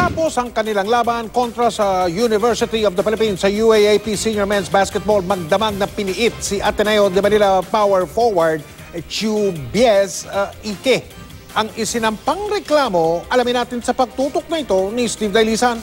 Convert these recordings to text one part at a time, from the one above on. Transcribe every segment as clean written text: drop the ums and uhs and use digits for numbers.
Matapos ang kanilang laban kontra sa University of the Philippines sa UAAP Senior Men's Basketball, magdamag na piniit si Ateneo de Manila power forward Chubies Ike. Ang isinampang reklamo, alamin natin sa pagtutok na ito ni Steve Dailisan.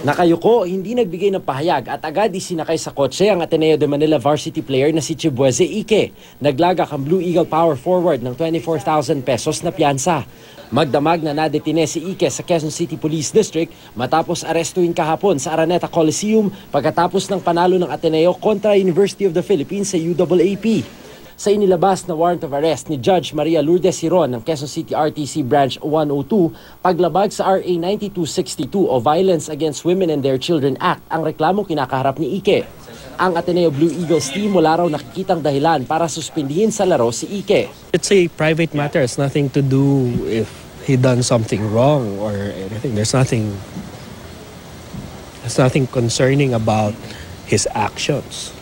Nakayuko, hindi nagbigay ng pahayag at agad isinakay sa kotse ang Ateneo de Manila varsity player na si Chubies Ike. Naglagak ang Blue Eagle power forward ng 24,000 pesos na piyansa. Magdamag na nadetine si Ike sa Quezon City Police District matapos arestuin kahapon sa Araneta Coliseum pagkatapos ng panalo ng Ateneo kontra University of the Philippines sa UAAP. Sa inilabas na warrant of arrest ni Judge Maria Lourdes Hiron ng Quezon City RTC Branch 102, paglabag sa RA 9262 o Violence Against Women and Their Children Act ang reklamo kinakaharap ni Ike. Ang Ateneo Blue Eagles team wala raw nakikitang dahilan para suspindihin sa laro si Ike. It's a private matter. It's nothing to do if he done something wrong or anything. There's nothing concerning about his actions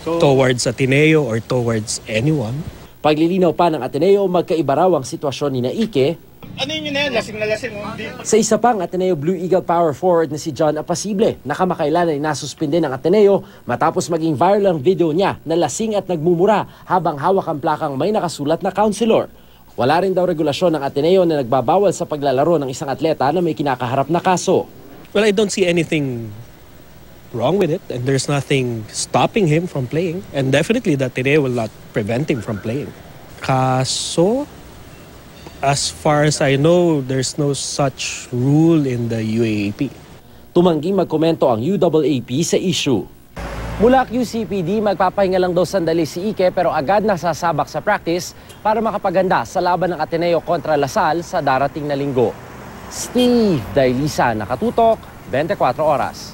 towards Ateneo or towards anyone. Paglilinaw pa ng Ateneo, magkaiba raw ang sitwasyon ni Ike. Ano yun na yan? Lasing na lasing. Sa isa pang Ateneo Blue Eagle power forward na si John Apasible, nakamakailan ay nasuspinde ng Ateneo matapos maging viral ang video niya na lasing at nagmumura habang hawak ang plakang may nakasulat na counselor. Wala rin daw regulasyon ng Ateneo na nagbabawal sa paglalaro ng isang atleta na may kinakaharap na kaso. Well, I don't see anything wrong with it, and there's nothing stopping him from playing, and definitely that Ateneo will not prevent him from playing. Kaso, as far as I know, there's no such rule in the UAAP. Tumangging magkomento ang UAAP sa issue. Mula QCPD, magpapahinga lang daw sandali si Ike pero agad nasasabak sa practice para makapaganda sa laban ng Ateneo kontra Lasal sa darating na linggo. Steve Dailisan, nakatutok, 24 oras.